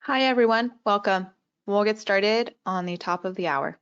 Hi everyone, welcome. We'll get started on the top of the hour.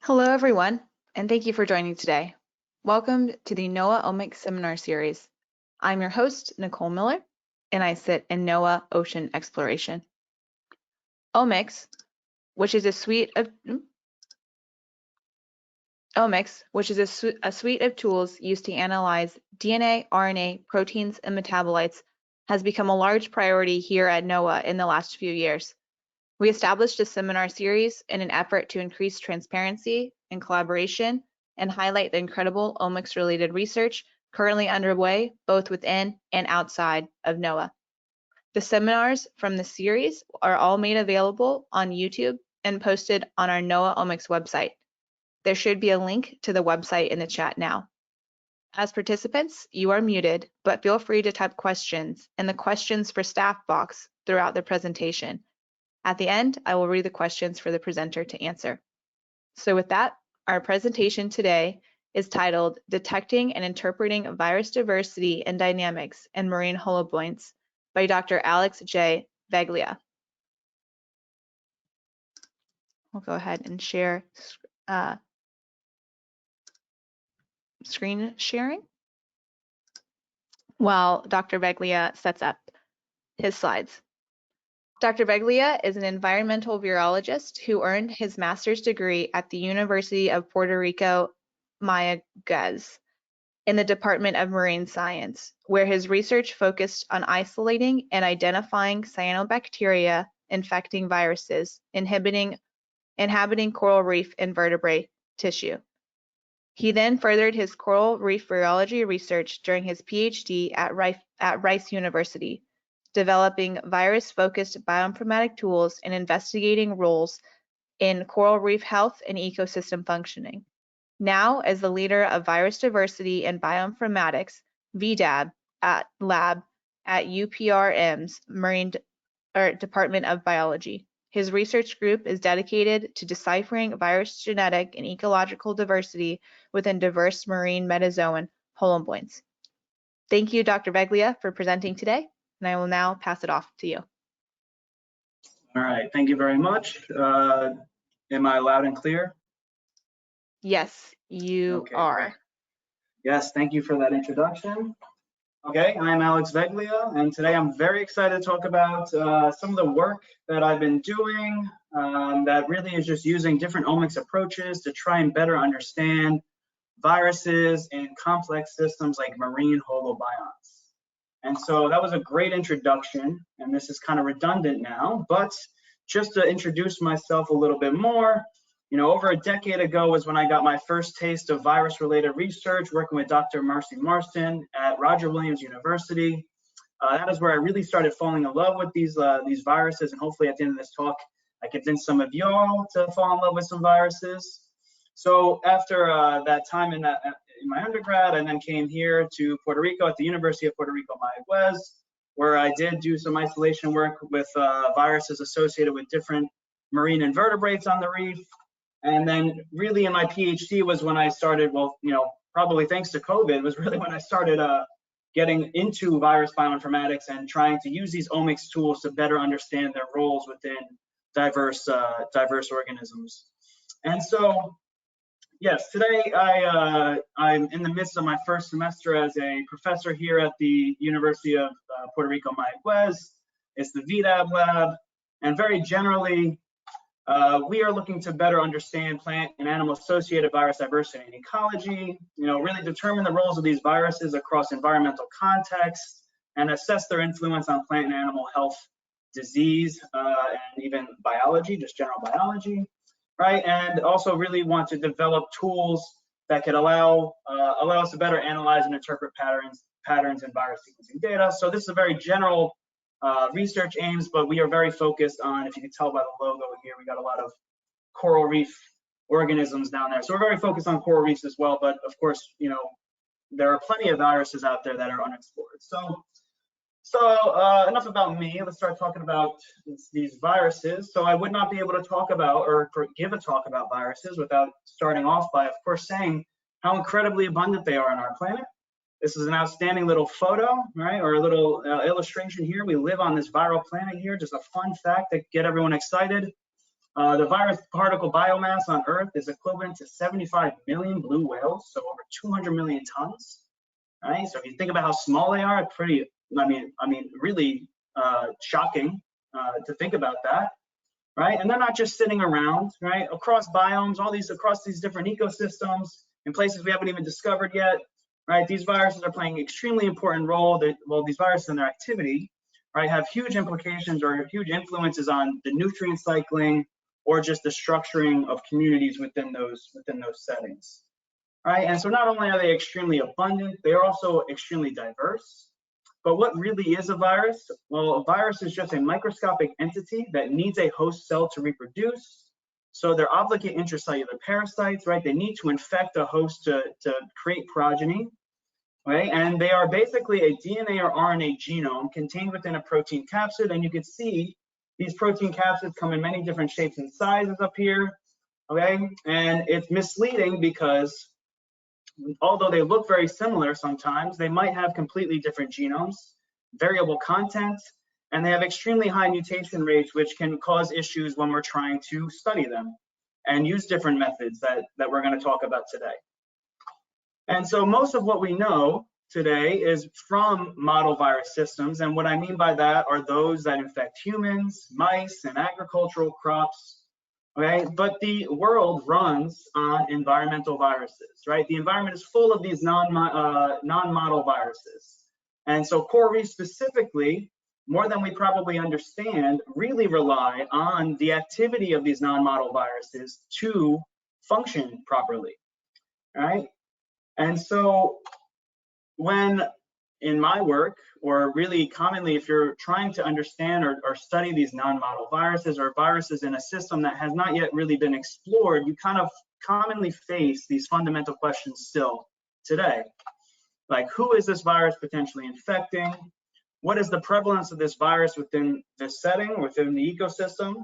Hello everyone, and thank you for joining today. Welcome to the NOAA Omics seminar series. I'm your host, Nicole Miller, and I sit in NOAA Ocean Exploration. Omics, which is a suite of tools used to analyze DNA, RNA, proteins, and metabolites, has become a large priority here at NOAA in the last few years. We established a seminar series in an effort to increase transparency and collaboration and highlight the incredible omics-related research currently underway both within and outside of NOAA. The seminars from the series are all made available on YouTube and posted on our NOAA Omics website. There should be a link to the website in the chat now. As participants, you are muted, but feel free to type questions in the questions for staff box throughout the presentation. At the end, I will read the questions for the presenter to answer. So with that, our presentation today is titled Detecting and Interpreting Virus Diversity and Dynamics in Marine Holobionts by Dr. Alex J. Veglia. We'll go ahead and share screen sharing while Dr. Veglia sets up his slides. Dr. Veglia is an environmental virologist who earned his master's degree at the University of Puerto Rico, Mayagüez, in the Department of Marine Science, where his research focused on isolating and identifying cyanobacteria infecting viruses inhabiting coral reef invertebrate tissue. He then furthered his coral reef virology research during his PhD at Rice University, developing virus-focused bioinformatic tools and investigating roles in coral reef health and ecosystem functioning. Now, as the leader of virus diversity and bioinformatics (VDAB) lab at UPRM's Marine Department of Biology. His research group is dedicated to deciphering virus genetic and ecological diversity within diverse marine metazoan holobionts. Thank you, Dr. Veglia, for presenting today, and I will now pass it off to you. All right, thank you very much. Am I loud and clear? Yes, you are. Yes, thank you for that introduction. Okay, I'm Alex Veglia, and today I'm very excited to talk about some of the work that I've been doing that really is just using different omics approaches to try and better understand viruses in complex systems like marine holobionts. And so that was a great introduction, and this is kind of redundant now, but just to introduce myself a little bit more, you know, over a decade ago was when I got my first taste of virus-related research, working with Dr. Marcy Marston at Roger Williams University. That is where I really started falling in love with these viruses, and hopefully at the end of this talk, I convinced some of y'all to fall in love with some viruses. So after that time in my undergrad, I then came here to Puerto Rico at the University of Puerto Rico, Mayagüez, where I did do some isolation work with viruses associated with different marine invertebrates on the reef. And then really in my PhD was when I started, well, you know, probably thanks to COVID, was really when I started getting into virus bioinformatics and trying to use these omics tools to better understand their roles within diverse organisms. And so, yes, today I'm in the midst of my first semester as a professor here at the University of Puerto Rico, Mayagüez. It's the VDAB lab, and very generally, we are looking to better understand plant and animal associated virus diversity and ecology, you know, really determine the roles of these viruses across environmental contexts and assess their influence on plant and animal health, disease, and even biology, just general biology, right? And also really want to develop tools that could allow us to better analyze and interpret patterns in virus sequencing data. So this is a very general research aims, but we are very focused on, if you can tell by the logo here, we got a lot of coral reef organisms down there. So we're very focused on coral reefs as well, but of course, you know, there are plenty of viruses out there that are unexplored. So enough about me. Let's start talking about these viruses. So I would not be able to talk about or give a talk about viruses without starting off by, of course, saying how incredibly abundant they are on our planet. This is an outstanding little photo, right, or a little illustration here. We live on this viral planet here. Just a fun fact to get everyone excited. The virus particle biomass on Earth is equivalent to 75 million blue whales, so over 200 million tons. Right. So if you think about how small they are, pretty. I mean, really shocking to think about that. Right. And they're not just sitting around. Right. Across biomes, across these different ecosystems in places we haven't even discovered yet. right? These viruses are playing an extremely important role. Well, these viruses and their activity, right, have huge implications or huge influences on the nutrient cycling or just the structuring of communities within those settings, right? And so not only are they extremely abundant, they are also extremely diverse. But what really is a virus? Well, a virus is just a microscopic entity that needs a host cell to reproduce. So they're obligate intracellular parasites, right? They need to infect a host to create progeny, right? And they are basically a DNA or RNA genome contained within a protein capsid. And you can see these protein capsids come in many different shapes and sizes up here, okay? And it's misleading because although they look very similar sometimes, they might have completely different genomes, variable content, and they have extremely high mutation rates, which can cause issues when we're trying to study them and use different methods that we're going to talk about today. And so most of what we know today is from model virus systems. And what I mean by that are those that infect humans, mice, and agricultural crops. Okay, but the world runs on environmental viruses, right? The environment is full of these non-model viruses. And so coral reefs specifically, more than we probably understand, really rely on the activity of these non-model viruses to function properly, right? And so when in my work, or really commonly if you're trying to understand or study these non-model viruses or viruses in a system that has not yet really been explored, you kind of commonly face these fundamental questions still today. Like, who is this virus potentially infecting? What is the prevalence of this virus within this setting, within the ecosystem,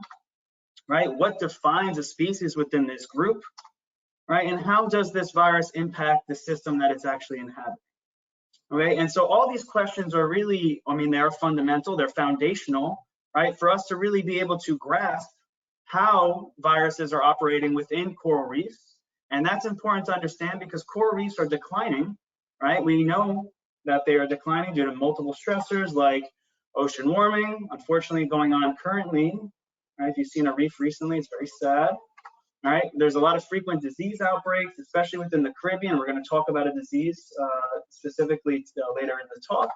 right? What defines a species within this group, right? And how does this virus impact the system that it's actually inhabiting? Okay, and so all these questions are really, I mean, they're fundamental, they're foundational, right, for us to really be able to grasp how viruses are operating within coral reefs. And that's important to understand because coral reefs are declining, right? We know that they are declining due to multiple stressors like ocean warming, unfortunately going on currently, right? If you've seen a reef recently, it's very sad. All right, there's a lot of frequent disease outbreaks, especially within the Caribbean. We're going to talk about a disease specifically later in the talk.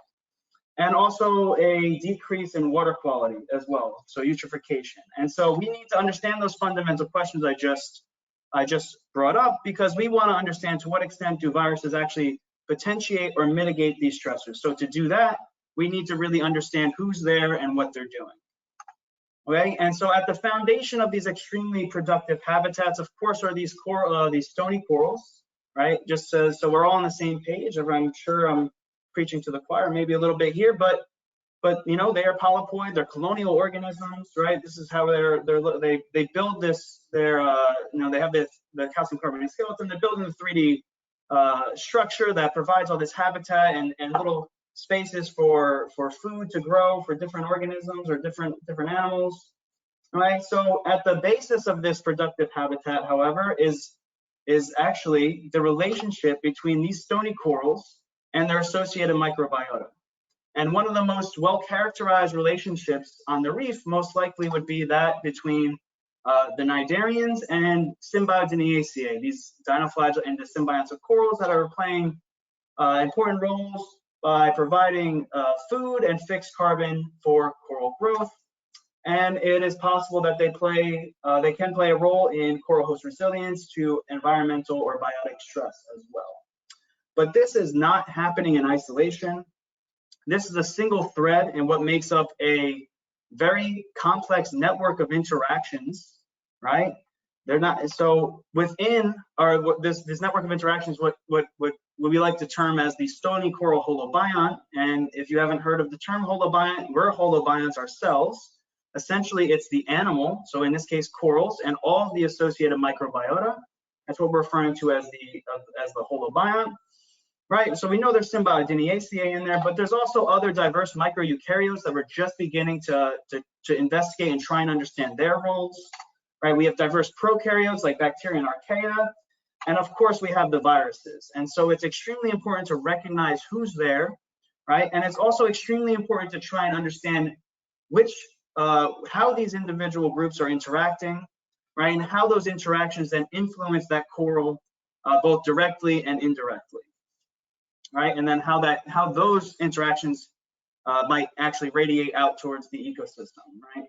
And also a decrease in water quality as well, so eutrophication. And so we need to understand those fundamental questions I just brought up because we want to understand to what extent do viruses actually potentiate or mitigate these stressors. So to do that, we need to really understand who's there and what they're doing. Okay, and so at the foundation of these extremely productive habitats, of course, are these stony corals, right? Just so we're all on the same page. I'm sure I'm preaching to the choir maybe a little bit here, but you know, they are polyploid, they're colonial organisms, right? This is how they build this. You know, they have the calcium carbonate skeleton. They're building the 3D structure that provides all this habitat and little spaces for food to grow for different organisms or different animals, right? So at the basis of this productive habitat, however, is actually the relationship between these stony corals and their associated microbiota. And one of the most well-characterized relationships on the reef most likely would be that between the cnidarians and Symbiodiniaceae, these dinoflagellates and the symbionts of corals that are playing important roles by providing food and fixed carbon for coral growth. And it is possible that they can play a role in coral host resilience to environmental or biotic stress as well. But this is not happening in isolation. This is a single thread in what makes up a very complex network of interactions, right? They're not, so within this network of interactions, what we like to term as the stony coral holobiont. And if you haven't heard of the term holobiont, we're holobionts ourselves. Essentially, it's the animal, so in this case, corals, and all of the associated microbiota. That's what we're referring to as the holobiont, right? So we know there's Symbiodiniaceae in there, but there's also other diverse microeukaryotes that we're just beginning to investigate and try and understand their roles. Right, we have diverse prokaryotes like bacteria and archaea, and of course we have the viruses. And so it's extremely important to recognize who's there, right? And it's also extremely important to try and understand how these individual groups are interacting, right? And how those interactions then influence that coral both directly and indirectly. right? And then how those interactions might actually radiate out towards the ecosystem, right?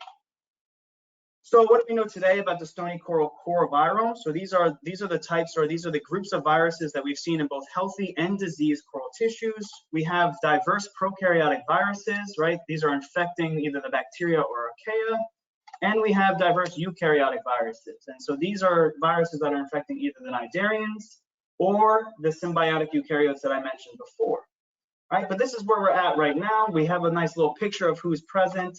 So what do we know today about the stony coral core virome? So these are the types, or these are the groups of viruses that we've seen in both healthy and diseased coral tissues. We have diverse prokaryotic viruses, right? These are infecting either the bacteria or archaea. And we have diverse eukaryotic viruses. And so these are viruses that are infecting either the cnidarians or the symbiotic eukaryotes that I mentioned before, right? But this is where we're at right now. We have a nice little picture of who's present,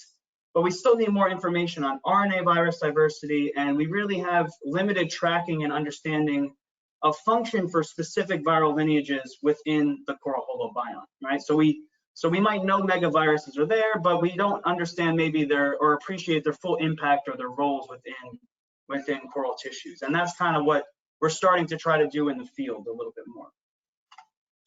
but we still need more information on RNA virus diversity, and we really have limited tracking and understanding of function for specific viral lineages within the coral holobiont, right? So we might know megaviruses are there, but we don't understand maybe or appreciate their full impact or their roles within coral tissues. And that's kind of what we're starting to try to do in the field a little bit more.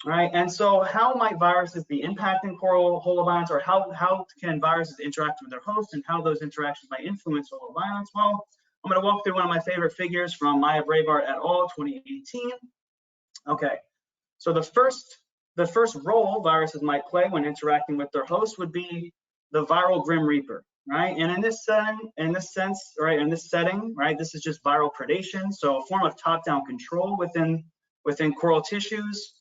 All right, and so how might viruses be impacting coral holobionts, or how can viruses interact with their host, and how those interactions might influence holobionts? Well, I'm going to walk through one of my favorite figures from Maya Brevard et al. 2018. Okay, so the first role viruses might play when interacting with their host would be the viral grim reaper, right? And in this setting, right, this is just viral predation, so a form of top-down control within coral tissues,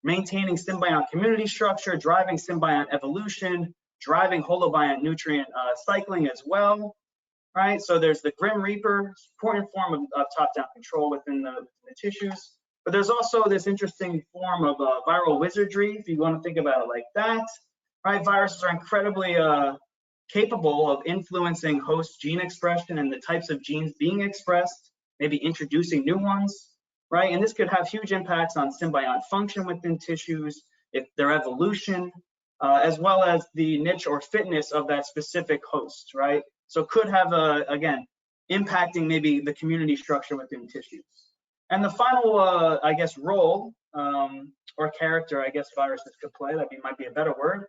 maintaining symbiont community structure, driving symbiont evolution, driving holobiont nutrient cycling as well, right? So there's the grim reaper, important form of top-down control within the tissues. But there's also this interesting form of viral wizardry, if you want to think about it like that, right? Viruses are incredibly capable of influencing host gene expression and the types of genes being expressed, maybe introducing new ones, right? And this could have huge impacts on symbiont function within tissues, if their evolution, as well as the niche or fitness of that specific host, right? So could have, again, impacting maybe the community structure within tissues. And the final, I guess, role or character, I guess, viruses could play, that might be a better word,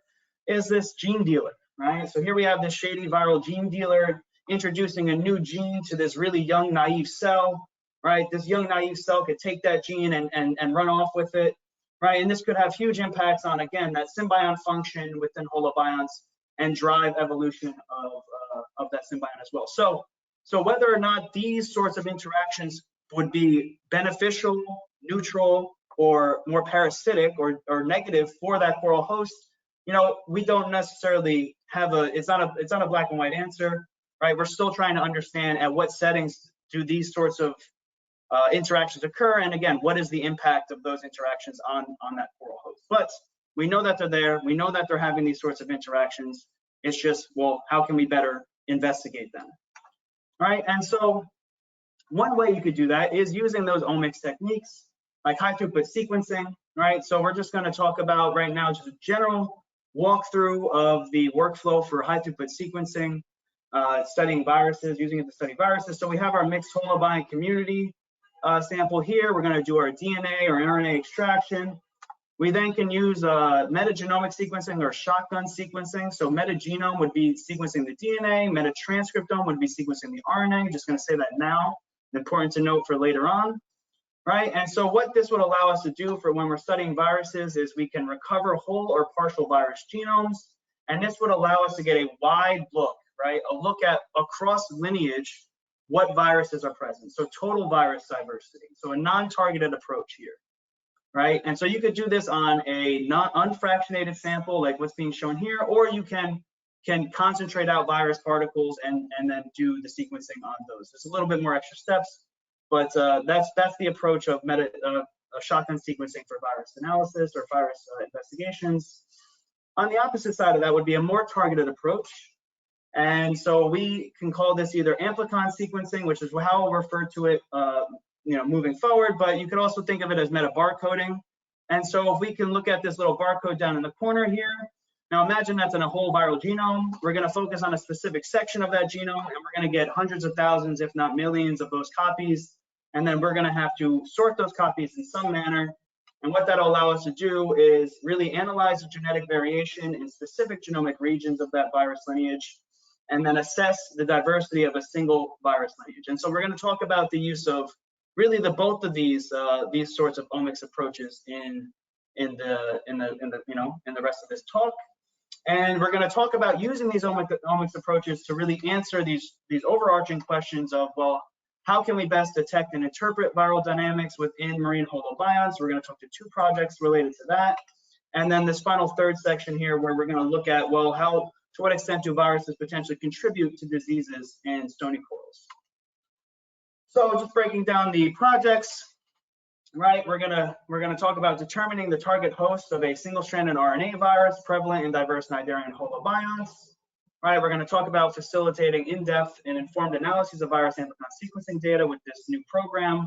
is this gene dealer, right? So here we have this shady viral gene dealer introducing a new gene to this really young, naive cell, right? This young, naive cell could take that gene and run off with it, right? And this could have huge impacts on, again, that symbiont function within holobionts and drive evolution of that symbiont as well. So whether or not these sorts of interactions would be beneficial, neutral, or more parasitic or negative for that coral host, you know, we don't necessarily have it's not a black and white answer, right? We're still trying to understand at what settings do these sorts of interactions occur, and again, what is the impact of those interactions on that coral host? But we know that they're there. We know that they're having these sorts of interactions. It's just, well, how can we better investigate them, right? And so one way you could do that is using those omics techniques like high-throughput sequencing, right? So we're just going to talk about right now just a general walkthrough of the workflow for high-throughput sequencing, studying viruses, using it to study viruses. So we have our mixed holobiont community sample here. We're going to do our DNA or RNA extraction. We then can use metagenomic sequencing or shotgun sequencing. So metagenome would be sequencing the DNA, metatranscriptome would be sequencing the RNA. Just going to say that now. Important to note for later on, right? And so what this would allow us to do for when we're studying viruses is we can recover whole or partial virus genomes, and this would allow us to get a wide look, right? A look at across lineage what viruses are present. So total virus diversity. So a non-targeted approach here, right? And so you could do this on a unfractionated sample like what's being shown here, or you can concentrate out virus particles and then do the sequencing on those. There's a little bit more extra steps, but that's the approach of shotgun sequencing for virus analysis or virus investigations. On the opposite side of that would be a more targeted approach. And so we can call this either amplicon sequencing, which is how I'll refer to it moving forward, but you could also think of it as metabarcoding. And so if we can look at this little barcode down in the corner here, now imagine that's in a whole viral genome. We're going to focus on a specific section of that genome, and we're going to get hundreds of thousands, if not millions, of those copies. And then we're going to have to sort those copies in some manner. And what that'll allow us to do is really analyze the genetic variation in specific genomic regions of that virus lineage, and then assess the diversity of a single virus lineage. And so we're going to talk about the use of really both of these sorts of omics approaches in in the rest of this talk. And we're going to talk about using these omics approaches to really answer these overarching questions of, well, how can we best detect and interpret viral dynamics within marine holobionts? We're going to talk to 2 projects related to that. And then this final third section here, where we're going to look at, well, to what extent do viruses potentially contribute to diseases in stony corals? So just breaking down the projects, right? We're gonna talk about determining the target host of a single-stranded RNA virus prevalent in diverse cnidarian holobionts. Right, we're going to talk about facilitating in-depth and informed analyses of virus amplicon sequencing data with this new program,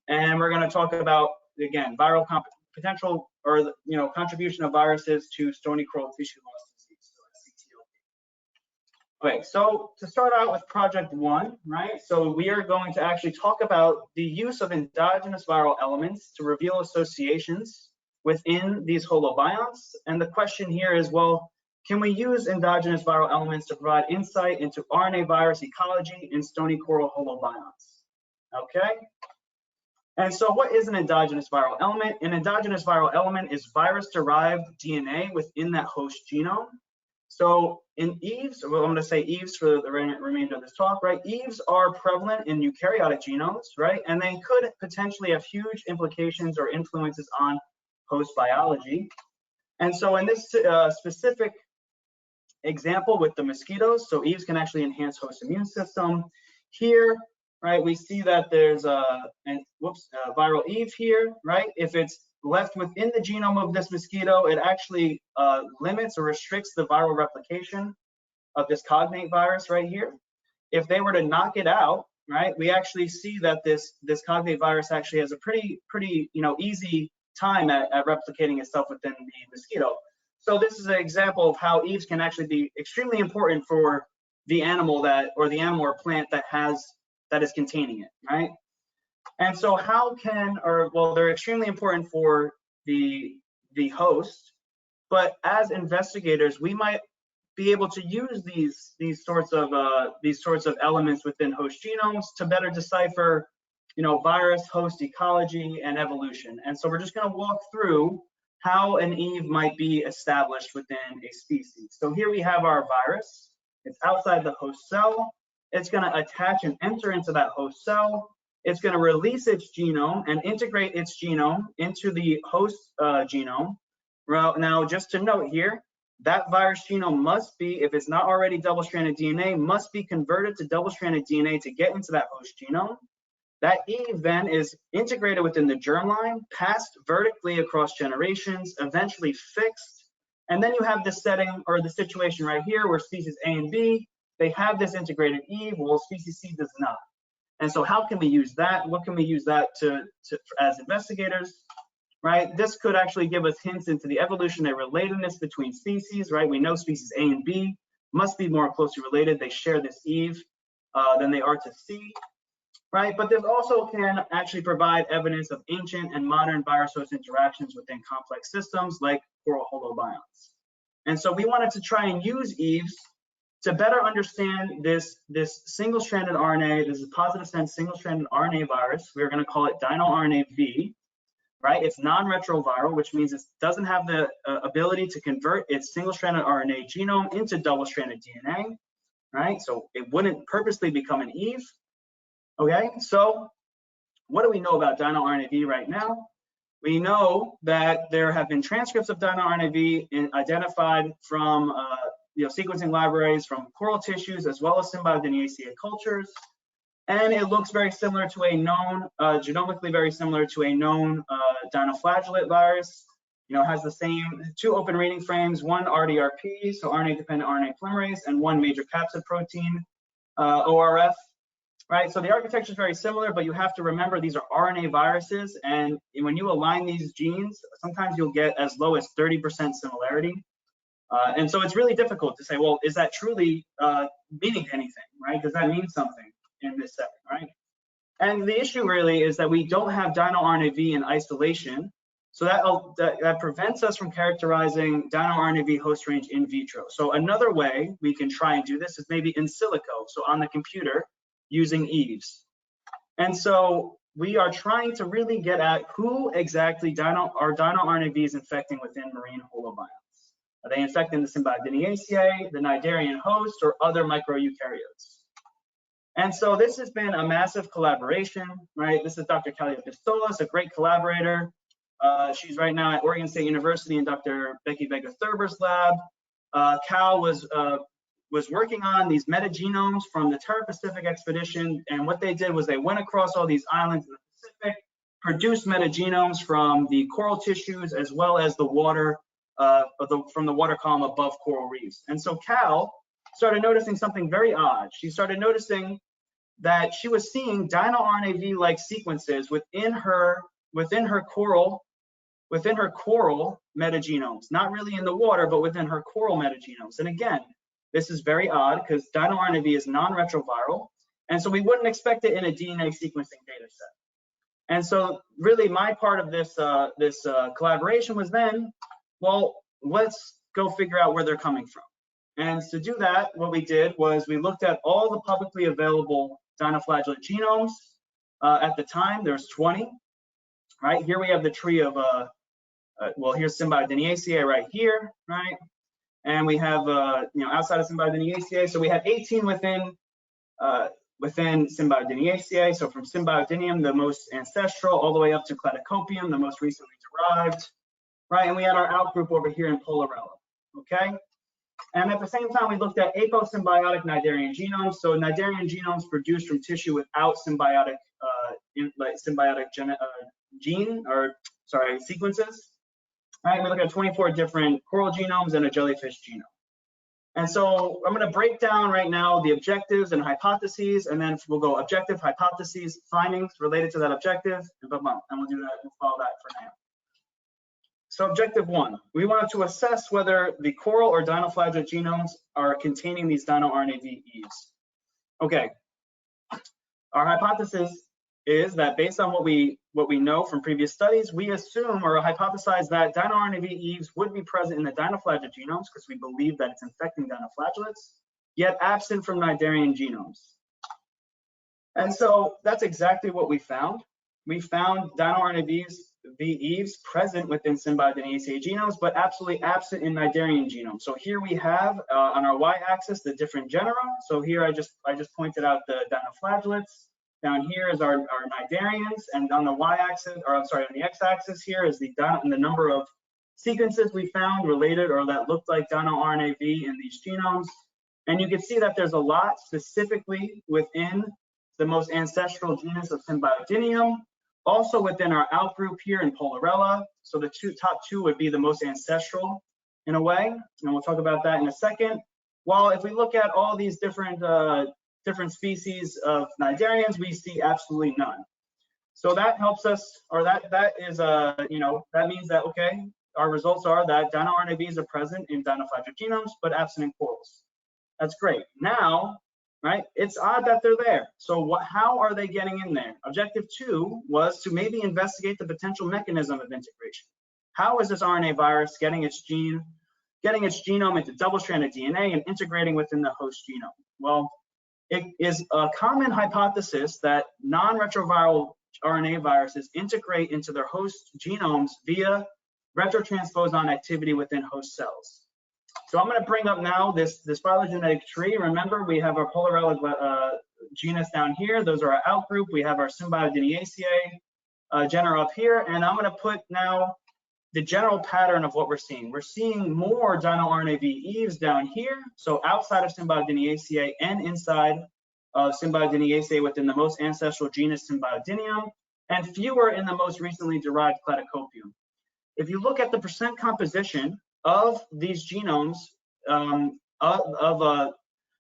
and we're going to talk about, again, viral potential or contribution of viruses to stony coral tissue loss disease, so CTLD. Okay, so to start out with project 1, right? So we are going to actually talk about the use of endogenous viral elements to reveal associations within these holobionts, and the question here is, well, can we use endogenous viral elements to provide insight into RNA virus ecology in stony coral holobionts? Okay. And so what is an endogenous viral element? An endogenous viral element is virus-derived DNA within that host genome. So in EVEs, well, I'm going to say EVEs for the remainder of this talk, right? EVEs are prevalent in eukaryotic genomes, right? And they could potentially have huge implications or influences on host biology. And so in this specific example with the mosquitoes, so EVEs can actually enhance host immune system. Here, right, we see that there's a viral EVE here, right? If it's left within the genome of this mosquito, it actually limits or restricts the viral replication of this cognate virus right here. If they were to knock it out, right, we actually see that this cognate virus actually has a pretty easy time at replicating itself within the mosquito. So this is an example of how EVEs can actually be extremely important for the animal or plant that is containing it, right? And so they're extremely important for the host, but as investigators, we might be able to use these sorts of elements within host genomes to better decipher, virus, host ecology, and evolution. And so we're just going to walk through how an EVE might be established within a species. So here we have our virus. It's outside the host cell. It's going to attach and enter into that host cell. It's going to release its genome and integrate its genome into the host genome. Well, now, just to note here, that virus genome must be, if it's not already double-stranded DNA, must be converted to double-stranded DNA to get into that host genome. That EVE then is integrated within the germline, passed vertically across generations, eventually fixed. And then you have this setting or the situation right here where species A and B, they have this integrated EVE, while species C does not. And so how can we use that? What can we use that to as investigators, right? This could actually give us hints into the evolutionary relatedness between species, right? We know species A and B must be more closely related. They share this EVE than they are to C. Right, but this also can actually provide evidence of ancient and modern virus-host interactions within complex systems like coral holobionts. And so we wanted to try and use EVEs to better understand this single-stranded RNA. This is a positive sense single-stranded RNA virus. We're going to call it dinoRNAV, right? It's non-retroviral, which means it doesn't have the ability to convert its single-stranded RNA genome into double-stranded DNA, right? So it wouldn't purposely become an EVE. Okay, so what do we know about dinoRNAV right now? We know that there have been transcripts of dinoRNAV identified from sequencing libraries from coral tissues as well as Symbiodiniaceae cultures, and it looks very similar to a known, genomically very similar to a known dinoflagellate virus. Has the same 2 open reading frames, 1 RDRP, so RNA-dependent RNA polymerase, and 1 major capsid protein, ORF. Right, so the architecture is very similar, but you have to remember these are RNA viruses, and when you align these genes, sometimes you'll get as low as 30% similarity. And so it's really difficult to say, well, is that truly meaning anything, right? Does that mean something in this setting, right? And the issue really is that we don't have dinoRNAV in isolation, so that prevents us from characterizing dinoRNAV host range in vitro. So another way we can try and do this is maybe in silico, so on the computer, using EVEs. And so we are trying to really get at who exactly are dinoRNAVs infecting within marine holobionts. Are they infecting the Symbiodiniaceae, the cnidarian host, or other microeukaryotes? And so this has been a massive collaboration, right? This is Dr. Kalia Pistolas, a great collaborator. She's right now at Oregon State University in Dr. Becky Vega-Thurber's lab. Cal was working on these metagenomes from the Terra Pacific expedition, and what they did was they went across all these islands in the Pacific, produced metagenomes from the coral tissues as well as the water, from the water column above coral reefs. And so Cal started noticing something very odd. She started noticing that she was seeing dinoRNAV-like sequences within her coral metagenomes, not really in the water, but within her coral metagenomes. And again, this is very odd because dinoRNAV is non-retroviral, and so we wouldn't expect it in a DNA sequencing data set. And so really my part of this collaboration was then, well, let's go figure out where they're coming from. And to do that, what we did was we looked at all the publicly available dinoflagellate genomes. At the time, there's 20. Right here we have the tree of well, here's Symbiodiniaceae right here, right? And we have outside of Symbiodiniaceae, so we have 18 within Symbiodiniaceae. So from Symbiodinium, the most ancestral, all the way up to Cladocopium, the most recently derived, right? And we had our outgroup over here in Polarella, okay? And at the same time, we looked at aposymbiotic cnidarian genomes. So cnidarian genomes produced from tissue without symbiotic sequences. Right, we look at 24 different coral genomes and a jellyfish genome. And so I'm going to break down right now the objectives and hypotheses, and then we'll go objective, hypotheses, findings related to that objective, and we'll do that. We'll follow that for now. So objective 1, we wanted to assess whether the coral or dinoflagellate genomes are containing these dinoRNAV-Eves. Okay, our hypothesis is that based on what we know from previous studies, we assume or hypothesize that dinoRNAV-Eves would be present in the dinoflagellate genomes because we believe that it's infecting dinoflagellates, yet absent from cnidarian genomes. And so that's exactly what we found. We found dinoRNAV-Eves present within Symbiodiniaceae genomes, but absolutely absent in cnidarian genomes. So here we have on our y-axis the different genera. So here I just pointed out the dinoflagellates. Down here is our cnidarians, and on the y-axis, or I'm sorry, on the x-axis here is the number of sequences we found related or that looked like dinoRNAV in these genomes. And you can see that there's a lot specifically within the most ancestral genus of Symbiodinium, also within our outgroup here in Polarella. So the top two would be the most ancestral in a way, and we'll talk about that in a second. While if we look at all these different species of cnidarians, we see absolutely none. So that helps us, or that is that means that okay, our results are that dinoRNAVs are present in dinoflagellate genomes, but absent in corals. That's great. Now, right, it's odd that they're there. So how are they getting in there? Objective 2 was to maybe investigate the potential mechanism of integration. How is this RNA virus getting its genome into double-stranded DNA and integrating within the host genome? Well, it is a common hypothesis that non-retroviral RNA viruses integrate into their host genomes via retrotransposon activity within host cells. So I'm going to bring up now this phylogenetic tree. Remember, we have our Polarella genus down here. Those are our outgroup. We have our Symbiodiniaceae genera up here, and I'm going to put now the general pattern of what we're seeing. We're seeing more dinoRNAV-Eves down here, so outside of Symbiodiniaceae and inside of Symbiodiniaceae within the most ancestral genus Symbiodinium, and fewer in the most recently derived Cladocopium. If you look at the percent composition of these genomes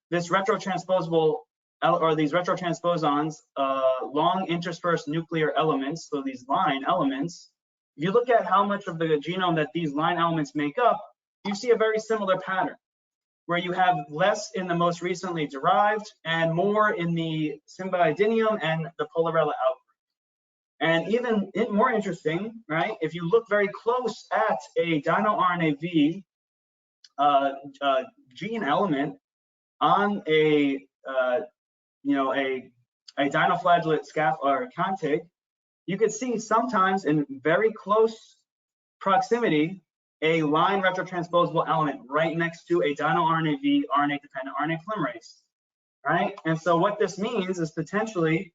this retrotransposable or these retrotransposons, long interspersed nuclear elements, so these line elements, if you look at how much of the genome that these line elements make up, you see a very similar pattern, where you have less in the most recently derived and more in the Symbiodinium and the Polarella outgroup. And even more interesting, right? If you look very close at a dinoRNAV gene element on a dinoflagellate scaph or contig, you could see sometimes in very close proximity a line retrotransposable element right next to a dinoRNAV RNA-dependent RNA polymerase, right? And so what this means is potentially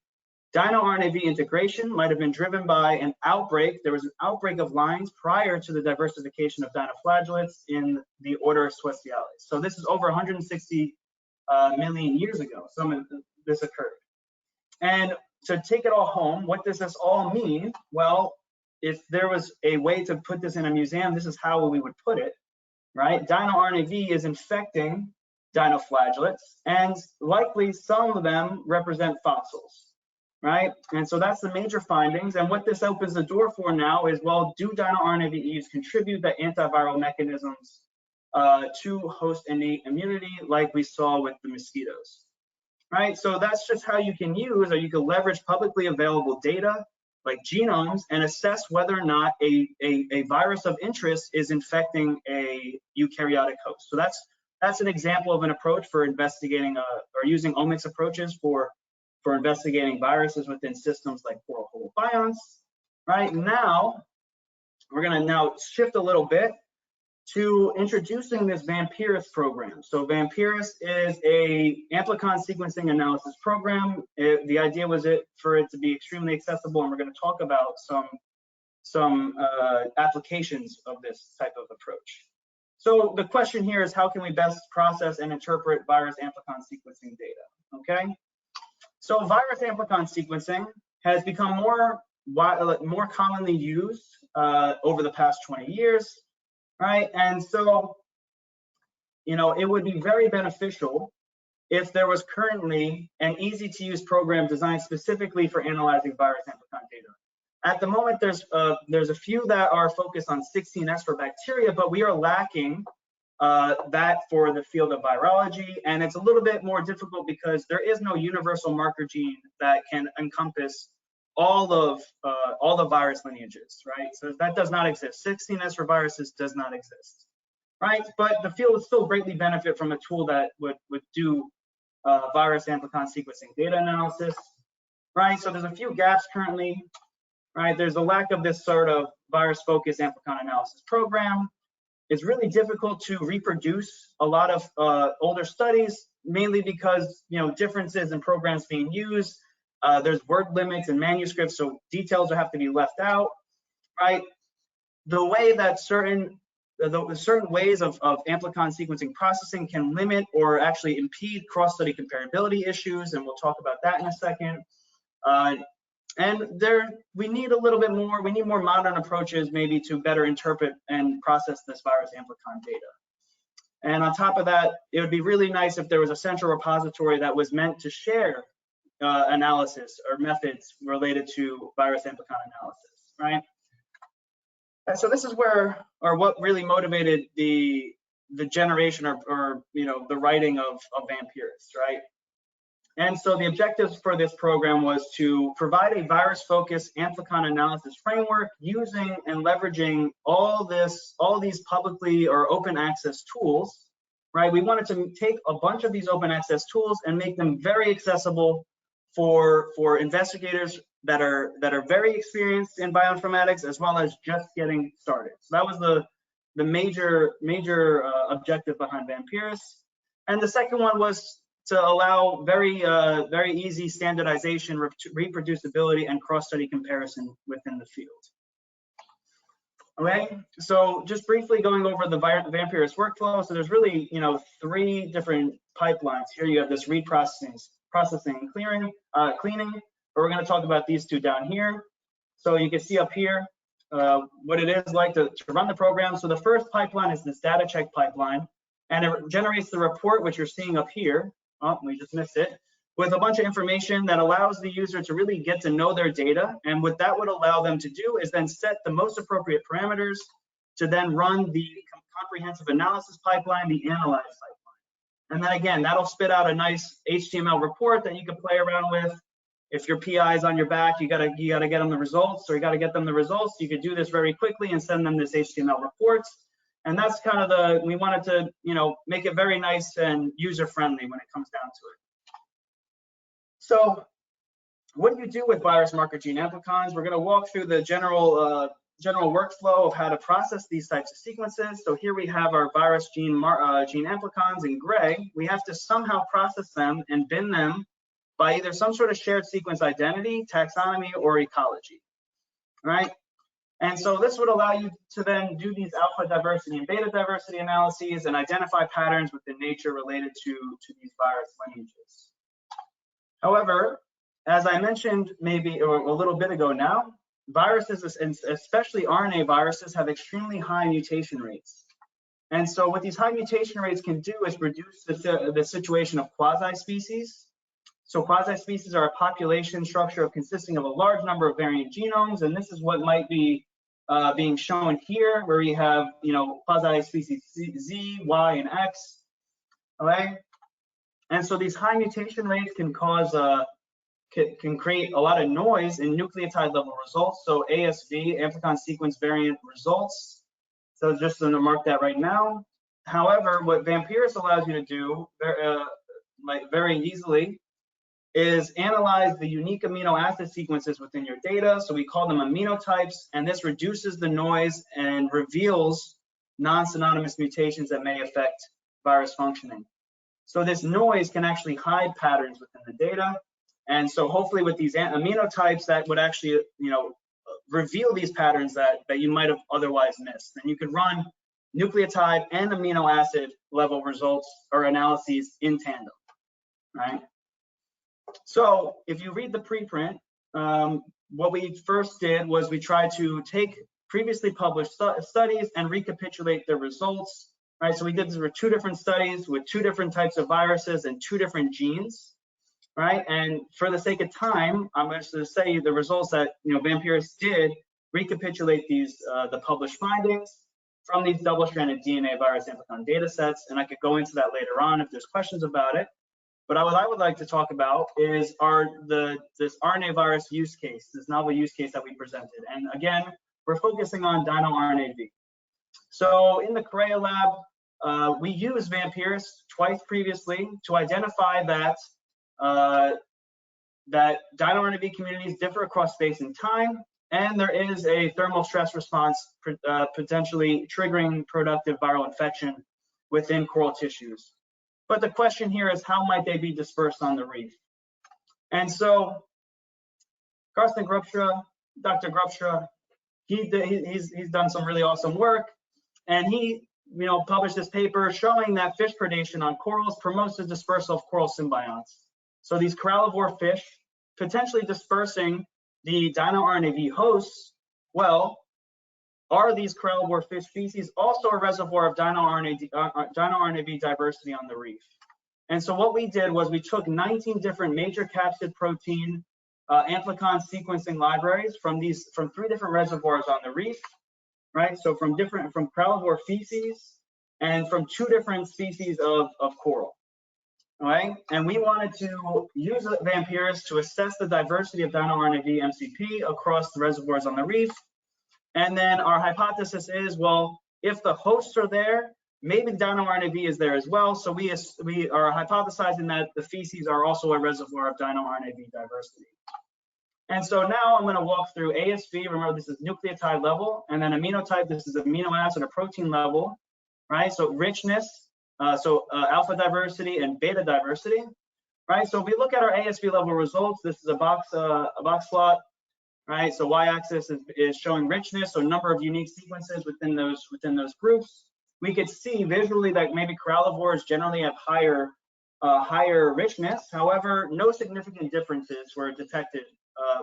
dinoRNAV integration might have been driven by an outbreak. There was an outbreak of lines prior to the diversification of dinoflagellates in the order Swestiales. So this is over 160 million years ago. Some of this occurred. And to take it all home, what does this all mean? Well, if there was a way to put this in a museum, this is how we would put it, right? dinoRNAV is infecting dinoflagellates, and likely some of them represent fossils, right? And so that's the major findings. And what this opens the door for now is, well, do dinoRNAVs contribute the antiviral mechanisms to host innate immunity like we saw with the mosquitoes, right? So that's just how you can use, or you can leverage publicly available data like genomes and assess whether or not a virus of interest is infecting a eukaryotic host. So that's an example of an approach for investigating or using omics approaches for investigating viruses within systems like coral holobionts, right? Now, we're gonna shift a little bit to introducing this vAMPirus program. So vAMPirus is a amplicon sequencing analysis program. The idea was for it to be extremely accessible, and we're gonna talk about some applications of this type of approach. So the question here is, how can we best process and interpret virus amplicon sequencing data, okay? So virus amplicon sequencing has become more commonly used over the past 20 years, right? And so, it would be very beneficial if there was currently an easy-to-use program designed specifically for analyzing virus amplicon data. At the moment, there's a few that are focused on 16S for bacteria, but we are lacking that for the field of virology, and it's a little bit more difficult because there is no universal marker gene that can encompass all the virus lineages, right? So that does not exist. 16S for viruses does not exist, right? But the field would still greatly benefit from a tool that would do virus amplicon sequencing data analysis, right? So there's a few gaps currently, right? There's a lack of this sort of virus-focused amplicon analysis program. It's really difficult to reproduce a lot of older studies, mainly because differences in programs being used. There's word limits in manuscripts, so details will have to be left out, right? The way that certain ways of amplicon sequencing processing can limit or actually impede cross-study comparability issues, and we'll talk about that in a second. And we need a little bit more, we need more modern approaches maybe to better interpret and process this virus amplicon data. And on top of that, it would be really nice if there was a central repository that was meant to share analysis or methods related to virus amplicon analysis, right? And so this is what really motivated the generation or the writing of vAMPirus, right? And so the objectives for this program was to provide a virus-focused amplicon analysis framework using and leveraging all these publicly or open access tools, right? We wanted to take a bunch of these open access tools and make them very accessible for investigators that are very experienced in bioinformatics, as well as just getting started. So that was the major objective behind vAMPirus. And the second one was to allow very easy standardization, reproducibility, and cross-study comparison within the field. Okay, so just briefly going over the vAMPirus workflow. So there's really, 3 different pipelines here. You have this read processing, cleaning. But we're going to talk about these 2 down here. So you can see up here what it is like to run the program. So the first pipeline is this data check pipeline, and it generates the report, which you're seeing up here. Oh, we just missed it, with a bunch of information that allows the user to really get to know their data. And what that would allow them to do is then set the most appropriate parameters to then run the comprehensive analysis pipeline, the analyze pipeline. And then again, that'll spit out a nice HTML report that you can play around with. If your PI is on your back, you gotta get them the results, or you gotta get them the results. You could do this very quickly and send them this HTML reports. And that's kind of we wanted to, make it very nice and user-friendly when it comes down to it. So what do you do with virus marker gene amplicons? We're going to walk through the general workflow of how to process these types of sequences. So here we have our virus gene amplicons in gray. We have to somehow process them and bin them by either some sort of shared sequence identity, taxonomy, or ecology, right? And so this would allow you to then do these alpha diversity and beta diversity analyses and identify patterns within nature related to these virus lineages. However, as I mentioned maybe a little bit ago now, viruses, and especially RNA viruses, have extremely high mutation rates. And so what these high mutation rates can do is reduce the situation of quasi-species. So quasi-species are a population structure consisting of a large number of variant genomes, and this is what might be being shown here, where we have, quasi-species Z, Y, and X, okay? And so these high mutation rates can cause, can create a lot of noise in nucleotide level results. So ASV, amplicon sequence variant results. So just going to mark that right now. However, what vAMPirus allows you to do very easily is analyze the unique amino acid sequences within your data. So we call them aminotypes, and this reduces the noise and reveals non-synonymous mutations that may affect virus functioning. So this noise can actually hide patterns within the data. And so hopefully with these aminotypes, that would actually, reveal these patterns that you might have otherwise missed. And you could run nucleotide and amino acid level results or analyses in tandem, right? So if you read the preprint, what we first did was we tried to take previously published studies and recapitulate their results, right? So we did this with 2 different studies with 2 different types of viruses and 2 different genes, right? And for the sake of time, I'm going to say the results that vAMPirus did recapitulate these the published findings from these double-stranded DNA virus amplicon data sets, and I could go into that later on if there's questions about it. But what I would like to talk about is this RNA virus use case, this novel use case that we presented. And again, we're focusing on dinoRNAV. So in the Archaea lab, we used vAMPirus twice previously to identify that dinoRNAV communities differ across space and time, and there is a thermal stress response potentially triggering productive viral infection within coral tissues. But the question here is, how might they be dispersed on the reef? And so Carsten Grubstra, Dr. Grubstra, he's done some really awesome work, and he published this paper showing that fish predation on corals promotes the dispersal of coral symbionts. So these corallivore fish potentially dispersing the dinoRNAV hosts, well, are these corallivore fish species also a reservoir of dinoRNAV diversity on the reef? And so what we did was we took 19 different major capsid protein amplicon sequencing libraries from 3 different reservoirs on the reef, right? So from corallivore feces and from 2 different species of coral, right? And we wanted to use vAMPirus to assess the diversity of dinoRNAV MCP across the reservoirs on the reef. And then our hypothesis is, well, if the hosts are there, maybe dinoRNAV is there as well. So we are hypothesizing that the feces are also a reservoir of dinoRNAV diversity. And so now I'm going to walk through ASV. Remember, this is nucleotide level, and then aminotype. This is amino acid or protein level, right? So richness, alpha diversity and beta diversity, right? So if we look at our ASV level results, this is a box plot. Right, so y-axis is showing richness, so number of unique sequences within those groups. We could see visually that maybe corallivores generally have higher richness. However, no significant differences were detected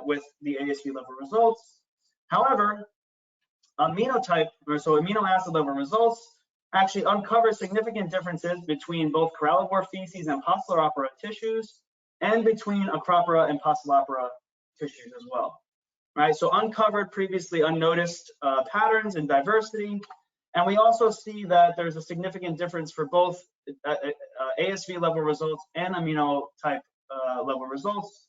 with the ASV level results. However, amino acid level results actually uncover significant differences between both corallivore feces and Poeciloropora tissues, and between Acropora and Poeciloropora tissues as well. Right, so uncovered previously unnoticed patterns in diversity, and we also see that there's a significant difference for both ASV level results and amino type level results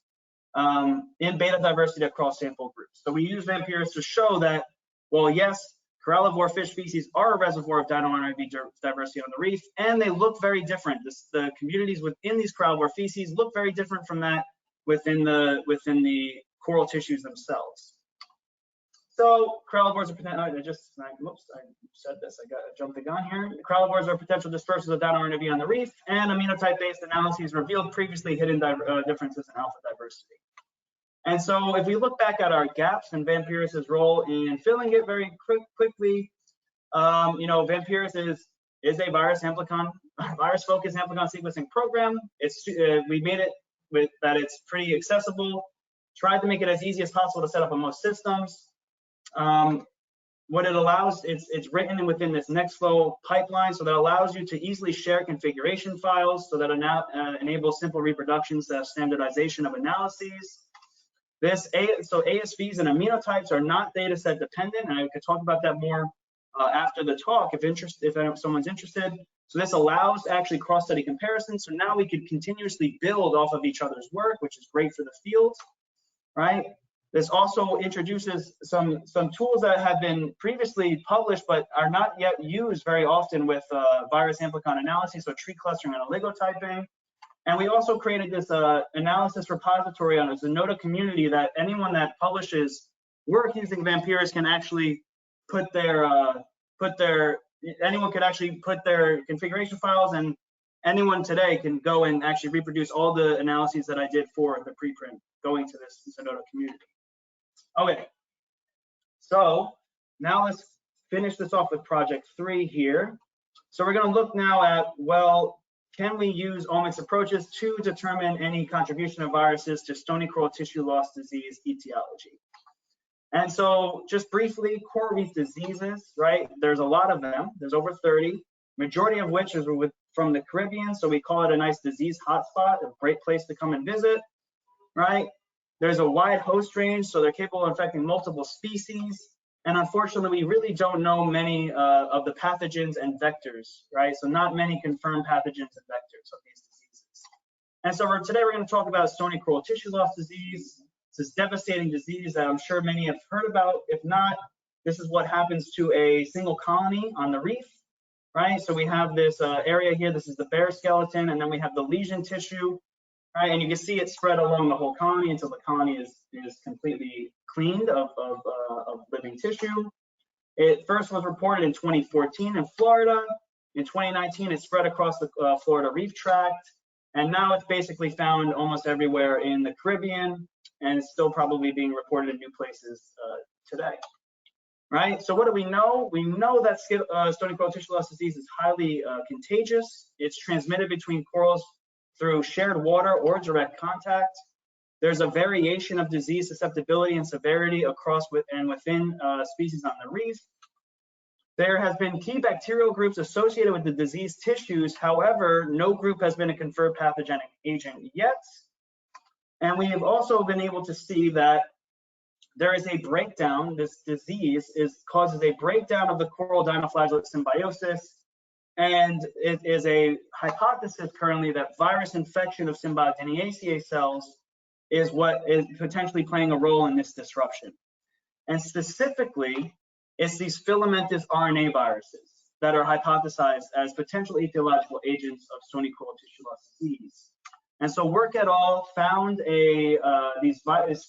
in beta diversity across sample groups. So we use vAMPirus to show that, well, yes, corallivore fish species are a reservoir of dinoRNAV diversity on the reef, and they look very different. The communities within these corallivore feces look very different from that within the coral tissues themselves. So corallivores are jumped the gun here. Corallivores are potential dispersers of dinoRNAV on the reef, and aminotype-based analyses revealed previously hidden differences in alpha diversity. And so if we look back at our gaps and vAMPirus's role in filling it very quickly, vAMPirus is a virus-focused amplicon sequencing program. We made it with that it's pretty accessible. Tried to make it as easy as possible to set up on most systems. What it allows, it's written within this Nextflow pipeline, so that allows you to easily share configuration files, so that enables simple reproductions, standardization of analyses. So ASVs and aminotypes are not data set dependent, and I could talk about that more after the talk if someone's interested. So this allows actually cross-study comparisons. So now we could continuously build off of each other's work, which is great for the field, right? This also introduces some tools that have been previously published but are not yet used very often with virus amplicon analysis, so tree clustering and oligotyping. And we also created this analysis repository on a Zenoda community that anyone that publishes work using vAMPirus can actually anyone could actually put their configuration files, and anyone today can go and actually reproduce all the analyses that I did for the preprint going to this Zenoda community. Okay, so now let's finish this off with project 3 here. So we're going to look now at, well, can we use omics approaches to determine any contribution of viruses to stony coral tissue loss disease etiology? And so just briefly, coral reef diseases, right? There's a lot of them. There's over 30, majority of which is from the Caribbean. So we call it a nice disease hotspot, a great place to come and visit, right? There's a wide host range, so they're capable of infecting multiple species. And unfortunately, we really don't know many of the pathogens and vectors, right? So not many confirmed pathogens and vectors of these diseases. And so today we're going to talk about stony coral tissue loss disease. This devastating disease that I'm sure many have heard about. If not, this is what happens to a single colony on the reef, right? So we have this area here. This is the bare skeleton, and then we have the lesion tissue. Right, and you can see it spread along the whole colony until the colony is completely cleaned of living tissue. It first was reported in 2014 in Florida. In 2019, it spread across the Florida reef tract, and now it's basically found almost everywhere in the Caribbean, and it's still probably being reported in new places today. Right, so what do we know? We know that stony coral tissue loss disease is highly contagious. It's transmitted between corals through shared water or direct contact. There's a variation of disease susceptibility and severity across and within species on the reef. There has been key bacterial groups associated with the diseased tissues. However, no group has been a confirmed pathogenic agent yet. And we have also been able to see that there is a breakdown. This disease causes a breakdown of the coral dinoflagellate symbiosis. And it is a hypothesis currently that virus infection of Symbiodiniaceae cells is what is potentially playing a role in this disruption. And specifically, it's these filamentous RNA viruses that are hypothesized as potential etiological agents of stony coral tissue loss disease. And so Work et al. Found these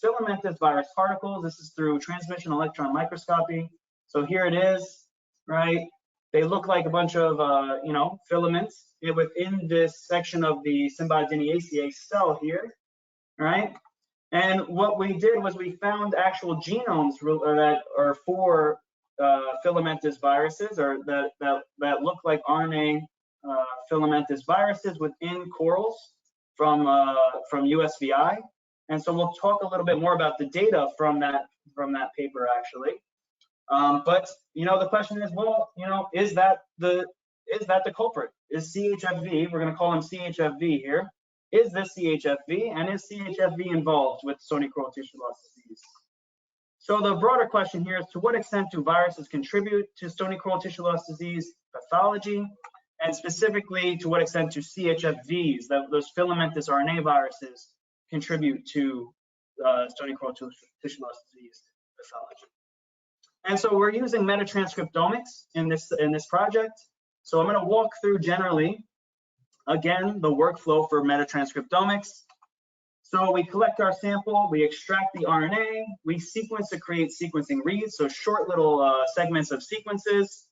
filamentous virus particles. This is through transmission electron microscopy. So here it is, right? They look like a bunch of, filaments within this section of the Symbiodiniaceae cell here, right? And what we did was we found actual genomes that are for filamentous viruses, or that look like RNA filamentous viruses within corals from USVI. And so we'll talk a little bit more about the data from that paper actually. But the question is, well, is that the culprit? Is CHFV, we're going to call him CHFV here, is this CHFV, and is CHFV involved with stony coral tissue loss disease? So the broader question here is, to what extent do viruses contribute to stony coral tissue loss disease pathology, and specifically to what extent do CHFVs, those filamentous RNA viruses, contribute to stony coral tissue loss disease pathology? And so we're using metatranscriptomics in this project. So I'm going to walk through generally, again, the workflow for metatranscriptomics. So we collect our sample, we extract the RNA, we sequence to create sequencing reads, so short little segments of sequences.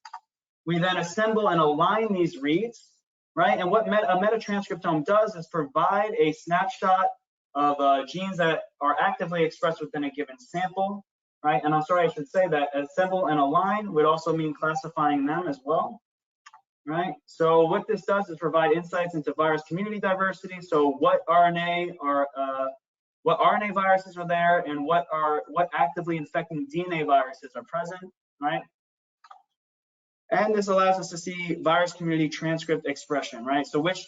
We then assemble and align these reads, right? And what a metatranscriptome does is provide a snapshot of genes that are actively expressed within a given sample, right? And I'm sorry, I should say that assemble and align would also mean classifying them as well, right? So what this does is provide insights into virus community diversity. So what RNA viruses are there, and what actively infecting DNA viruses are present, right? And this allows us to see virus community transcript expression, right? So which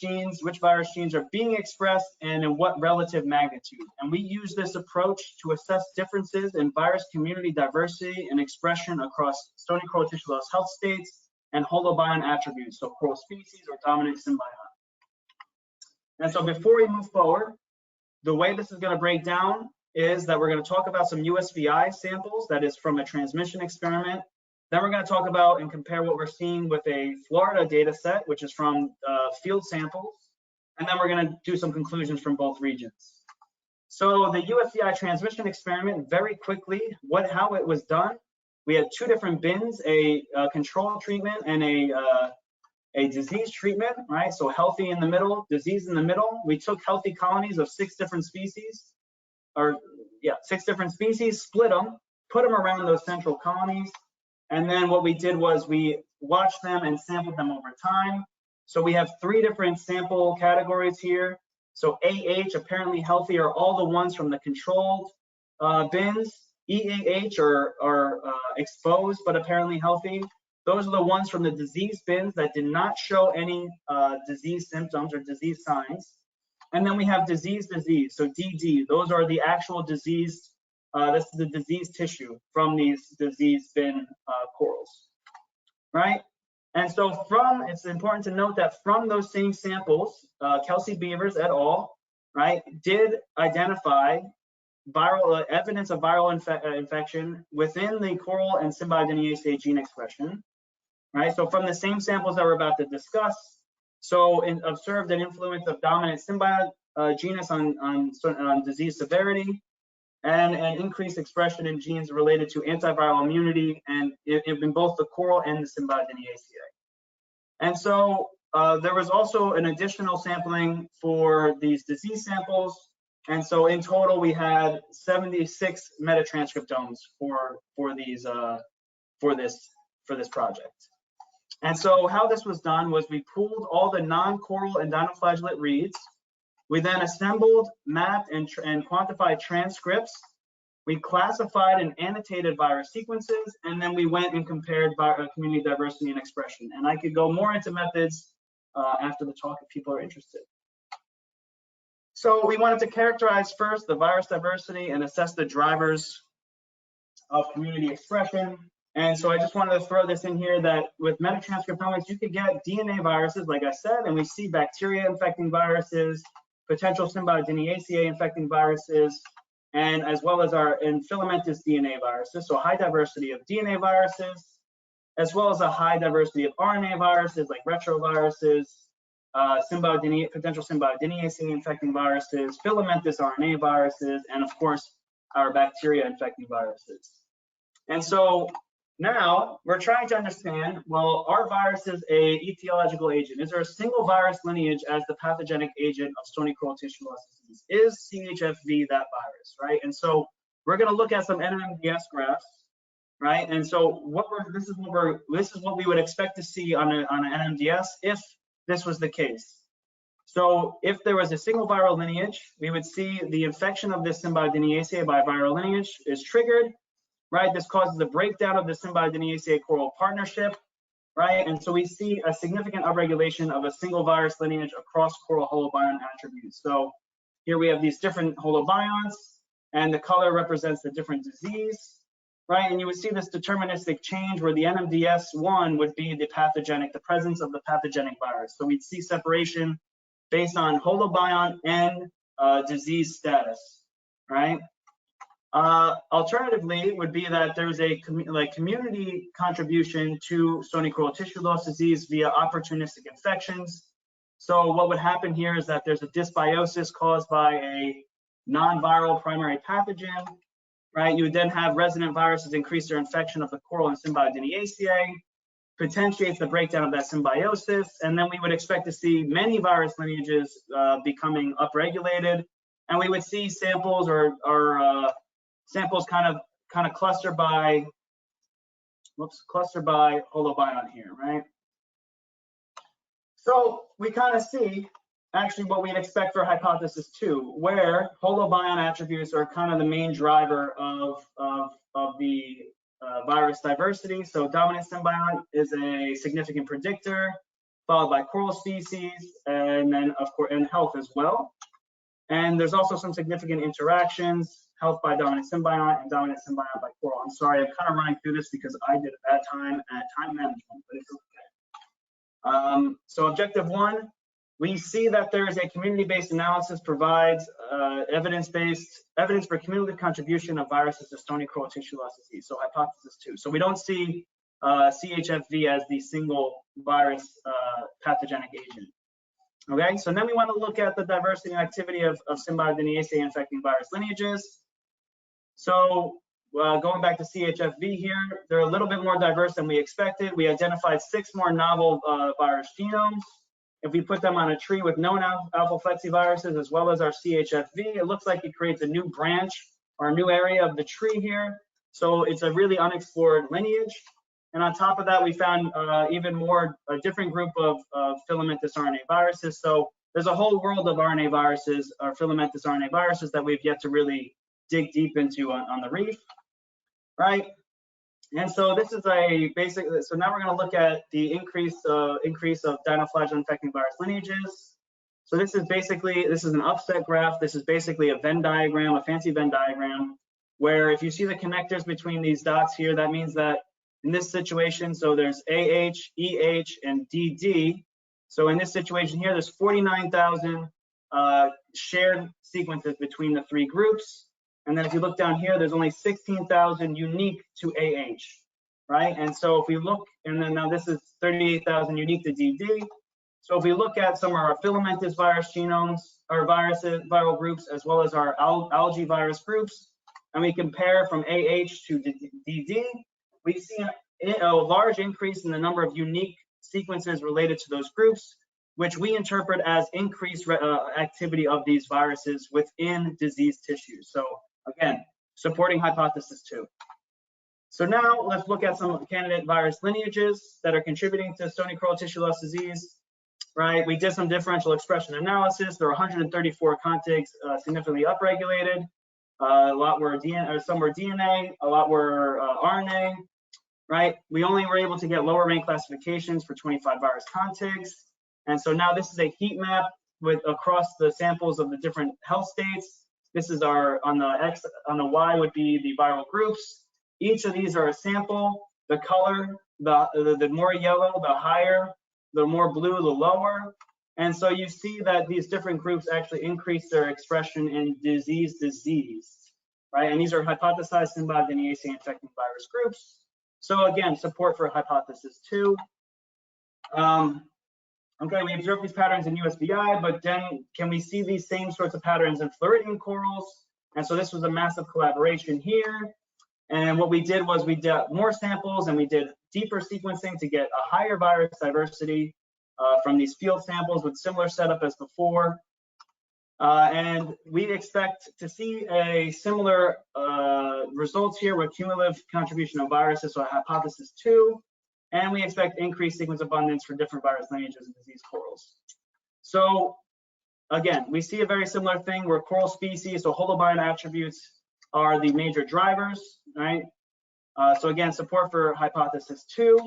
virus genes are being expressed and in what relative magnitude. And we use this approach to assess differences in virus community diversity and expression across stony coral tissue loss health states and holobiont attributes, so coral species or dominant symbiont. And so before we move forward, the way this is going to break down is that we're going to talk about some USVI samples, that is from a transmission experiment. Then we're going to talk about and compare what we're seeing with a Florida data set, which is from field samples. And then we're going to do some conclusions from both regions. So the USVI transmission experiment, very quickly, how it was done. We had two different bins, a control treatment and a disease treatment, right? So healthy in the middle, disease in the middle. We took healthy colonies of 6 different species, split them, put them around those central colonies. And then what we did was we watched them and sampled them over time. So we have 3 different sample categories here. So AH, apparently healthy, are all the ones from the controlled bins. EAH are exposed but apparently healthy. Those are the ones from the disease bins that did not show any disease symptoms or disease signs. And then we have disease. So DD, those are the actual diseased. This is the diseased tissue from these disease bin corals, right? And so it's important to note that from those same samples, Kelsey Beavers et al., right, did identify viral evidence of viral infection within the coral and Symbiodiniaceae gene expression, right? So from the same samples that we're about to discuss, observed an influence of dominant symbiont genus on disease severity, and an increased expression in genes related to antiviral immunity and in both the coral and the Symbiodiniaceae. And so there was also an additional sampling for these disease samples. And so in total, we had 76 metatranscriptomes for this project. And so how this was done was we pooled all the non-coral and dinoflagellate reads. We then assembled, mapped, and quantified transcripts. We classified and annotated virus sequences, and then we went and compared community diversity and expression. And I could go more into methods after the talk if people are interested. So we wanted to characterize first the virus diversity and assess the drivers of community expression. And so I just wanted to throw this in here that with metatranscriptomics, you could get DNA viruses, like I said, and we see bacteria infecting viruses, potential Symbiodiniaceae infecting viruses, and as well as our filamentous DNA viruses. So high diversity of DNA viruses, as well as a high diversity of RNA viruses like retroviruses, potential Symbiodiniaceae infecting viruses, filamentous RNA viruses, and of course, our bacteria infecting viruses. And so now we're trying to understand, well, are viruses a etiological agent? Is there a single virus lineage as the pathogenic agent of stony coral tissue loss disease? Is CHFV that virus, right? And so we're going to look at some NMDS graphs, right? And so this is what we would expect to see on an NMDS if this was the case. So if there was a single viral lineage, we would see the infection of this Symbiodiniaceae by viral lineage is triggered, right? This causes the breakdown of the Symbiodiniaceae coral partnership, right? And so we see a significant upregulation of a single virus lineage across coral holobiont attributes. So here we have these different holobionts, and the color represents the different disease, right? And you would see this deterministic change where the NMDS1 would be the presence of the pathogenic virus. So we'd see separation based on holobiont and disease status, right? Alternatively, would be that there's a community contribution to stony coral tissue loss disease via opportunistic infections. So what would happen here is that there's a dysbiosis caused by a non-viral primary pathogen, right? You would then have resident viruses increase their infection of the coral and Symbiodiniaceae, potentiates the breakdown of that symbiosis, and then we would expect to see many virus lineages becoming upregulated, and we would see samples or samples kind of clustered by holobiont here, right? So we kind of see actually what we'd expect for hypothesis 2, where holobiont attributes are kind of the main driver of the virus diversity. So dominant symbiont is a significant predictor, followed by coral species, and then of course, and health as well. And there's also some significant interactions, health by dominant symbiont and dominant symbiont by coral. I'm sorry, I'm kind of running through this because I did a bad time at time management, but it's okay. So objective 1, we see that there is a community-based analysis provides evidence for cumulative contribution of viruses to stony coral tissue loss disease. So hypothesis 2. So we don't see CHFV as the single virus pathogenic agent. Okay, so then we want to look at the diversity and activity of Symbiodiniaceae-infecting virus lineages. So going back to CHFV here, they're a little bit more diverse than we expected. We identified 6 more novel virus genomes. If we put them on a tree with known alpha flexiviruses as well as our CHFV, it looks like it creates a new branch or a new area of the tree here. So it's a really unexplored lineage. And on top of that, we found even more, a different group of filamentous RNA viruses. So there's a whole world of RNA viruses or filamentous RNA viruses that we've yet to really dig deep into on the reef, right? And so this is a basic, so now we're going to look at the increase of dinoflagellate-infecting virus lineages. So this is an upset graph. This is basically a Venn diagram, a fancy Venn diagram, where if you see the connectors between these dots here, that means that in this situation, so there's AH, EH, and DD. So in this situation here, there's 49,000 shared sequences between the 3 groups. And then if you look down here, there's only 16,000 unique to AH, right? And so if we look, and then now this is 38,000 unique to DD. So if we look at some of our filamentous virus genomes, or viral groups, as well as our algae virus groups, and we compare from AH to DD, we see a large increase in the number of unique sequences related to those groups, which we interpret as increased activity of these viruses within diseased tissues. So again, supporting hypothesis 2. So now let's look at some of the candidate virus lineages that are contributing to stony coral tissue loss disease, right? We did some differential expression analysis. There are 134 contigs significantly upregulated. A lot were DNA, or some were DNA, a lot were RNA, right? We only were able to get lower rank classifications for 25 virus contigs. And so now this is a heat map with across the samples of the different health states. This is our, on the X, on the Y would be the viral groups. Each of these are a sample. The color, the more yellow, the higher, the more blue, the lower. And so you see that these different groups actually increase their expression in disease, right? And these are hypothesized Symbiodiniaceae-infecting virus groups. So again, support for hypothesis 2. Okay, we observe these patterns in USVI, but then can we see these same sorts of patterns in Floridian corals? And so this was a massive collaboration here. And what we did was we did more samples and we did deeper sequencing to get a higher virus diversity from these field samples with similar setup as before. And we expect to see a similar results here with cumulative contribution of viruses, so hypothesis 2. And we expect increased sequence abundance for different virus lineages and disease corals. So again, we see a very similar thing where coral species, so holobiont attributes are the major drivers, right? So again, support for hypothesis 2.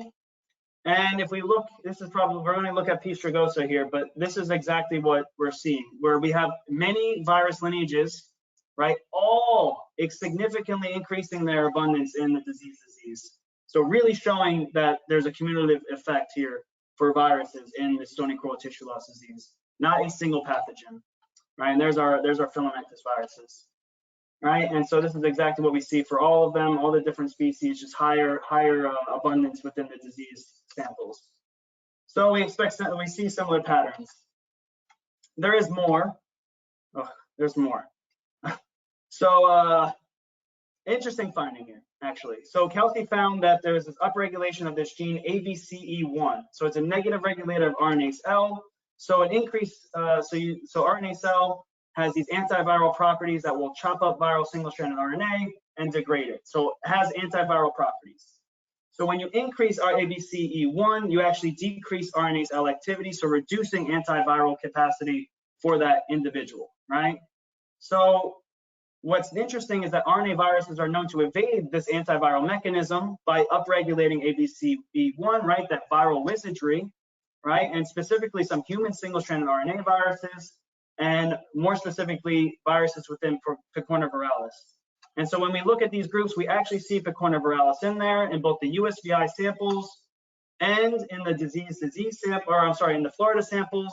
And if we look, this is probably, we're going to look at P. strigosa here, but this is exactly what we're seeing, where we have many virus lineages, right? All significantly increasing their abundance in the disease. So really showing that there's a cumulative effect here for viruses in the stony coral tissue loss disease, not a single pathogen, right? And there's our filamentous viruses, right? And so this is exactly what we see for all of them, all the different species, just higher abundance within the disease samples. So we see similar patterns. There is more. Oh, there's more. So interesting finding here, actually. So Kelsey found that there's this upregulation of this gene ABCE1. So it's a negative regulator of RNase L. So an increase, so RNase L has these antiviral properties that will chop up viral single-stranded RNA and degrade it. So it has antiviral properties. So when you increase our ABCE1, you actually decrease RNase L activity, so reducing antiviral capacity for that individual, right? So what's interesting is that RNA viruses are known to evade this antiviral mechanism by upregulating ABCE1, right, that viral wizardry, right, and specifically some human single-stranded RNA viruses, and more specifically, viruses within Picorna viralis. And so when we look at these groups, we actually see Picorna viralis in there in both the USVI samples and in the disease sample, or I'm sorry, in the Florida samples.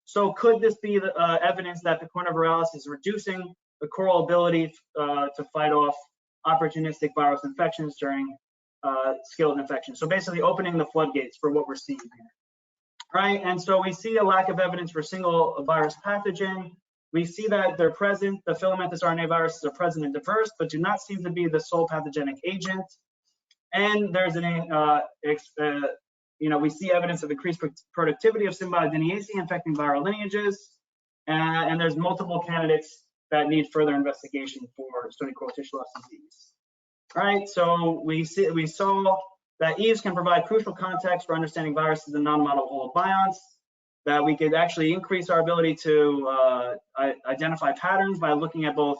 So could this be the evidence that Picorna viralis is reducing the coral ability to fight off opportunistic virus infections during skilled infection? So basically opening the floodgates for what we're seeing here. Right, and so we see a lack of evidence for single virus pathogen. We see that they're present, the filamentous RNA viruses are present and diverse, but do not seem to be the sole pathogenic agent. And there's we see evidence of increased productivity of Symbiodiniaceae-infecting viral lineages, and there's multiple candidates that need further investigation for stony coral tissue loss disease. All right, so we saw that EVES can provide crucial context for understanding viruses and non-model holobionts, that we could actually increase our ability to identify patterns by looking at both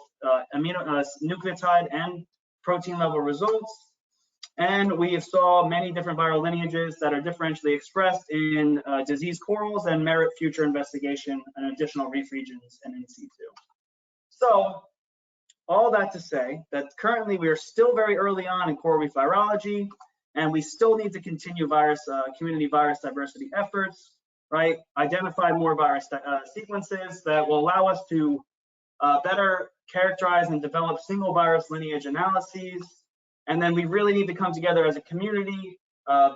nucleotide and protein level results. And we saw many different viral lineages that are differentially expressed in disease corals and merit future investigation in additional reef regions and in situ. So all that to say that currently we are still very early on in coral reef virology, and we still need to continue community virus diversity efforts, right? Identify more virus sequences that will allow us to better characterize and develop single virus lineage analyses. And then we really need to come together as a community,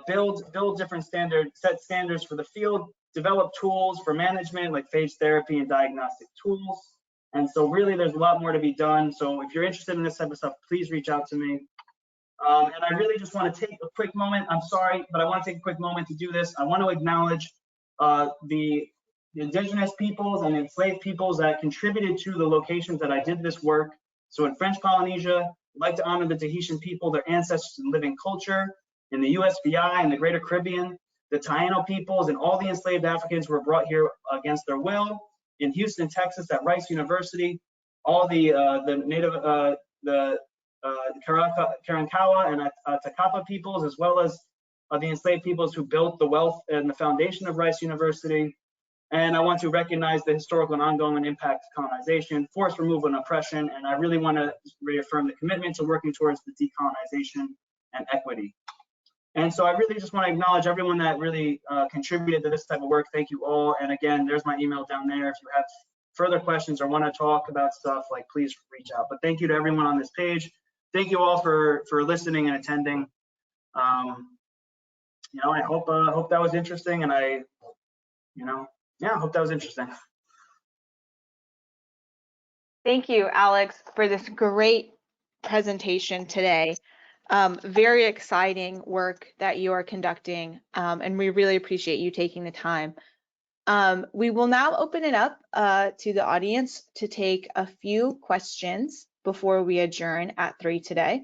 build different standards, set standards for the field, develop tools for management like phage therapy and diagnostic tools. And so really there's a lot more to be done. So if you're interested in this type of stuff, please reach out to me. And I really just want to take a quick moment. I'm sorry, but I want to take a quick moment to do this. I want to acknowledge the indigenous peoples and enslaved peoples that contributed to the locations that I did this work. So in French Polynesia, I'd like to honor the Tahitian people, their ancestors and living culture. In the USVI and the Greater Caribbean, the Taino peoples and all the enslaved Africans were brought here against their will. In Houston, Texas, at Rice University, all the native, Karankawa and Takapa peoples, as well as the enslaved peoples who built the wealth and the foundation of Rice University. And I want to recognize the historical and ongoing impact of colonization, forced removal and oppression, and I really want to reaffirm the commitment to working towards the decolonization and equity. And so I really just want to acknowledge everyone that really contributed to this type of work. Thank you all. And again, there's my email down there. If you have further questions or want to talk about stuff, like, please reach out. But thank you to everyone on this page. Thank you all for listening and attending. I hope that was interesting, and I hope that was interesting. Thank you, Alex, for this great presentation today. Very exciting work that you are conducting, and we really appreciate you taking the time. We will now open it up to the audience to take a few questions before we adjourn at 3 today.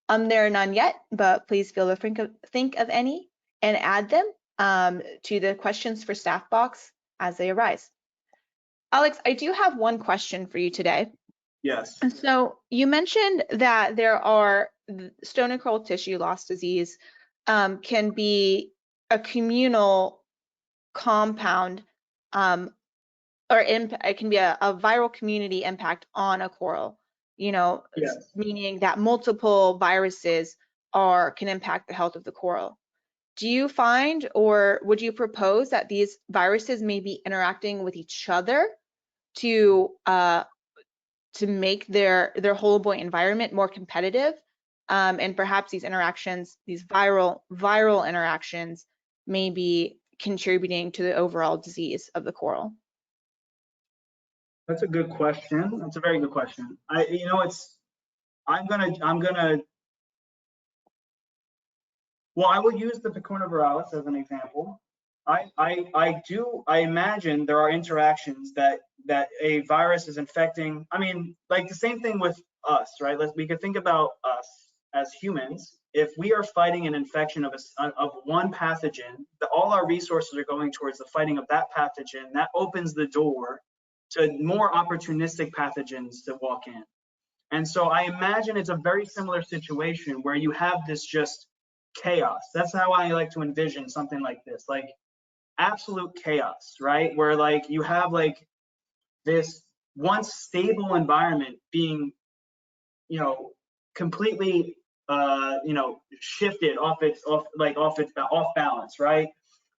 There are none yet, but please feel free to think of any and add them to the questions for staff box as they arise. Alex, I do have one question for you today. Yes. So you mentioned that there are stony coral tissue loss disease can be a communal compound, or it can be a viral community impact on a coral, Yes. Meaning that multiple viruses can impact the health of the coral. Do you find, or would you propose that these viruses may be interacting with each other to make their holobuoyant environment more competitive, and perhaps these interactions, these viral interactions, may be contributing to the overall disease of the coral? That's a good question. That's a very good question. Well, I will use the Picorna viralis as an example. I imagine there are interactions that a virus is infecting. I mean, like the same thing with us, right? We could think about us as humans. If we are fighting an infection of one pathogen, all our resources are going towards the fighting of that pathogen. That opens the door to more opportunistic pathogens to walk in. And so I imagine it's a very similar situation where you have this just chaos. That's how I like to envision something like this, like absolute chaos, right? Where like you have like this once stable environment being, completely, shifted off balance, right?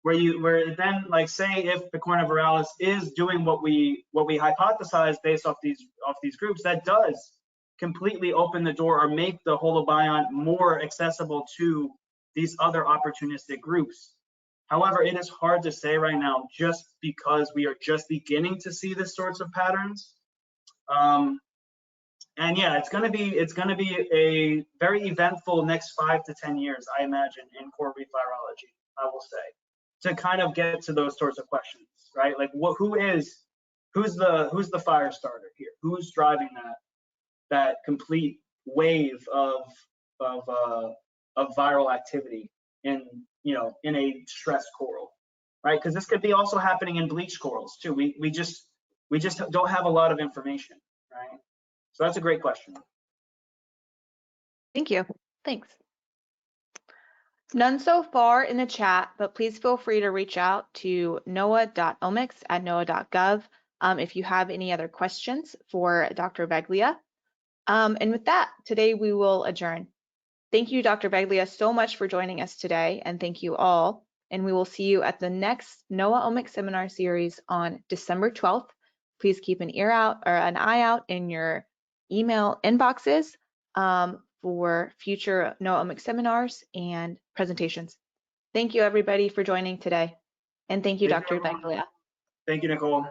Where then, like, say if Picorna viralis is doing what we hypothesize based off these groups, that does completely open the door or make the holobiont more accessible to these other opportunistic groups. However, it is hard to say right now just because we are just beginning to see this sorts of patterns. And yeah, it's gonna be a very eventful next 5 to 10 years, I imagine, in core reef virology, I will say, to kind of get to those sorts of questions, right? Like who's the fire starter here? Who's driving that complete wave of viral activity in a stressed coral, right? Because this could be also happening in bleached corals too. We just don't have a lot of information, right? So that's a great question. Thank you. Thanks. None so far in the chat, but please feel free to reach out to noaa.omics@noaa.gov if you have any other questions for Dr. Veglia. And with that, today we will adjourn. Thank you, Dr. Veglia, so much for joining us today, and thank you all. And we will see you at the next NOAA Omics seminar series on December 12th. Please keep an eye out in your email inboxes for future NOAA Omics seminars and presentations. Thank you, everybody, for joining today. And thank you, Dr. Veglia. Thank you, Nicole.